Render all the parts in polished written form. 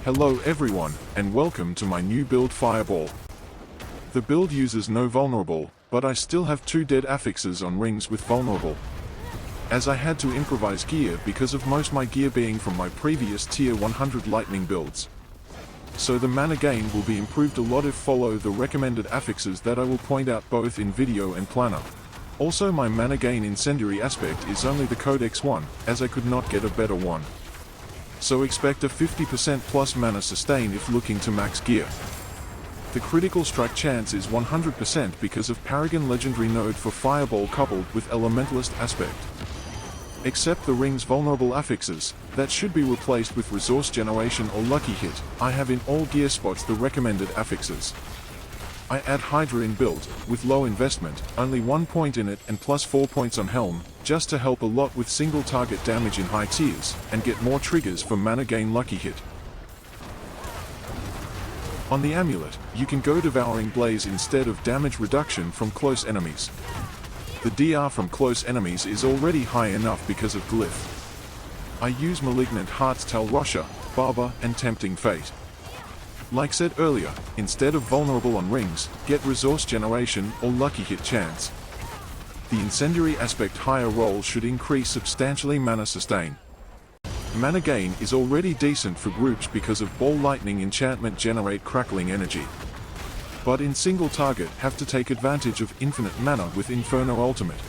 Hello everyone, and welcome to my new build Fireball. The build uses no vulnerable, but I still have 2 dead affixes on rings with vulnerable, as I had to improvise gear because of most my gear being from my previous tier 100 lightning builds. So the mana gain will be improved a lot if follow the recommended affixes that I will point out both in video and planner. Also my mana gain incendiary aspect is only the Codex one, as I could not get a better one. So expect a 50% plus mana sustain if looking to max gear. The critical strike chance is 100% because of Paragon legendary node for Fireball coupled with Elementalist aspect. Except the ring's vulnerable affixes, that should be replaced with resource generation or lucky hit. I have in all gear spots the recommended affixes. I add Hydra in build, with low investment, only 1 point in it and plus 4 points on helm, just to help a lot with single target damage in high tiers, and get more triggers for mana gain lucky hit. On the amulet, you can go Devouring Blaze instead of damage reduction from close enemies. The DR from close enemies is already high enough because of Glyph. I use Malignant Heart's Talrosha, Barber and Tempting Fate. Like said earlier, instead of vulnerable on rings, get resource generation or lucky hit chance. The incendiary aspect higher roll should increase substantially mana sustain. Mana gain is already decent for groups because of Ball Lightning enchantment generate crackling energy. But in single target have to take advantage of infinite mana with Inferno ultimate.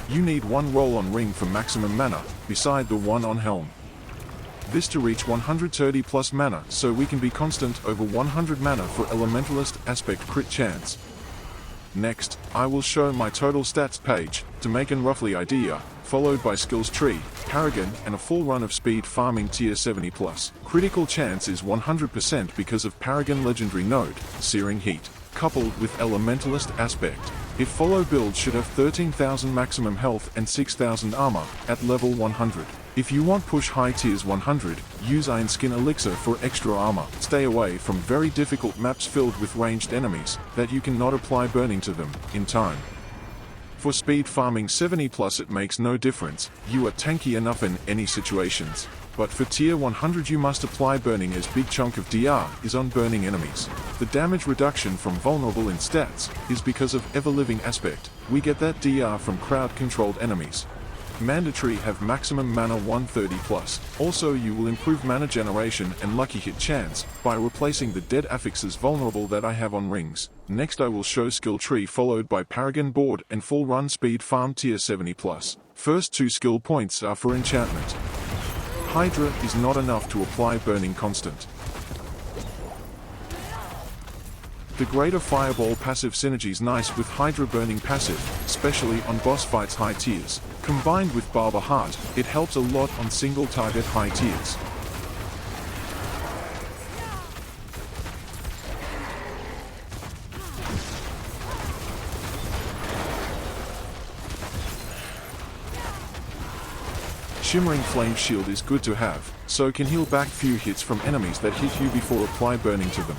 You need 1 roll on ring for maximum mana, beside the 1 on helm. This to reach 130 plus mana so we can be constant over 100 mana for Elementalist aspect crit chance. Next, I will show my total stats page, to make an roughly idea, followed by skills tree, Paragon and a full run of speed farming tier 70 plus. Critical chance is 100% because of Paragon legendary node, Searing Heat, coupled with Elementalist aspect. If follow build should have 13,000 maximum health and 6,000 armor, at level 100. If you want push high tiers 100, use Iron Skin Elixir for extra armor. Stay away from very difficult maps filled with ranged enemies, that you cannot apply burning to them, in time. For speed farming 70 plus it makes no difference, you are tanky enough in any situations. But for tier 100 you must apply burning as big chunk of DR is on burning enemies. The damage reduction from vulnerable in stats, is because of ever-living aspect. We get that DR from crowd controlled enemies. Mandatory have maximum mana 130 plus. Also you will improve mana generation and lucky hit chance, by replacing the dead affixes vulnerable that I have on rings. Next I will show skill tree followed by Paragon board and full run speed farm tier 70 plus. First 2 skill points are for enchantment. Hydra is not enough to apply burning constant. The greater Fireball passive synergies nice with Hydra burning passive, especially on boss fights high tiers. Combined with Barber Heart, it helps a lot on single target high tiers. Shimmering Flame Shield is good to have, so can heal back few hits from enemies that hit you before apply burning to them.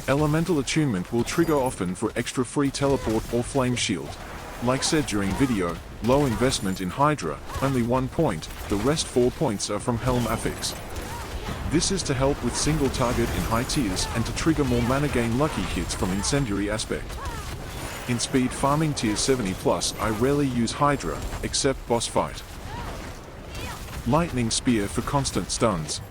Elemental Attunement will trigger often for extra free teleport or flame shield. Like said during video, low investment in Hydra, only 1 point, the rest 4 points are from Helm affix. This is to help with single target in high tiers and to trigger more mana gain lucky hits from incendiary aspect. In speed farming tier 70 plus I rarely use Hydra, except boss fight. Lightning Spear for constant stuns.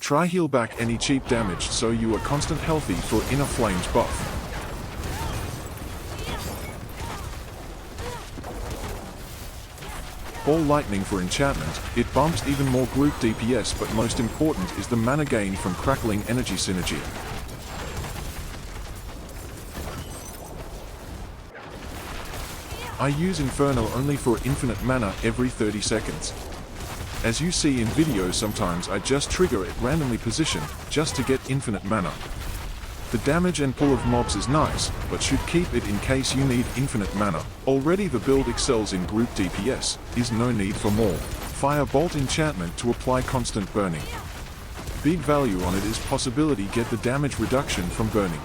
Try heal back any cheap damage so you are constant healthy for Inner Flames buff. Ball Lightning for enchantment, it bumps even more group DPS but most important is the mana gain from crackling energy synergy. I use Inferno only for infinite mana every 30 seconds. As you see in videos sometimes I just trigger it randomly positioned, just to get infinite mana. The damage and pull of mobs is nice, but should keep it in case you need infinite mana. Already the build excels in group DPS, is no need for more. Firebolt enchantment to apply constant burning. Big value on it is possibility get the damage reduction from burning.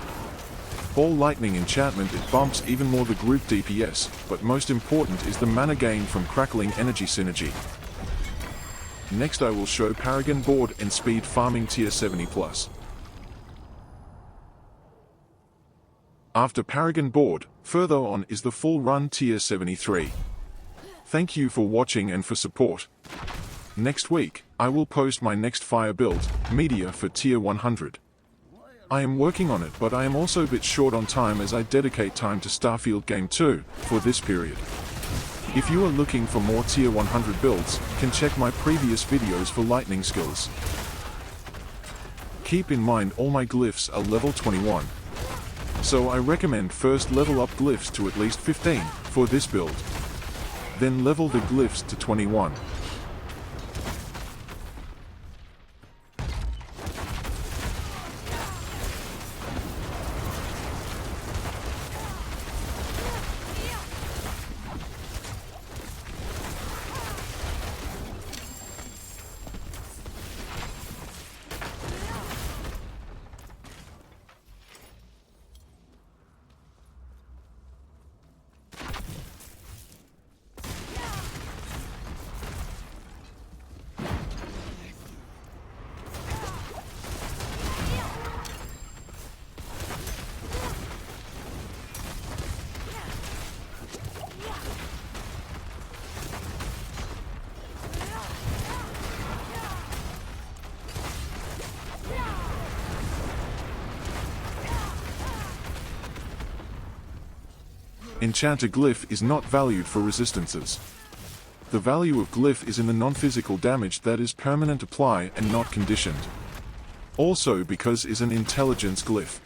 Ball Lightning enchantment, it bumps even more the group DPS, but most important is the mana gain from crackling energy synergy. Next I will show Paragon board and speed farming tier 70+. After Paragon board, further on is the full run tier 73. Thank you for watching and for support. Next week, I will post my next fire build, media for tier 100. I am working on it, but I am also a bit short on time as I dedicate time to Starfield Game 2 for this period. If you are looking for more tier 100 builds, can check my previous videos for lightning skills. Keep in mind all my glyphs are level 21. So I recommend first level up glyphs to at least 15 for this build. Then level the glyphs to 21. Enchanter glyph is not valued for resistances. The value of glyph is in the non-physical damage that is permanent apply and not conditioned. Also because is an intelligence glyph.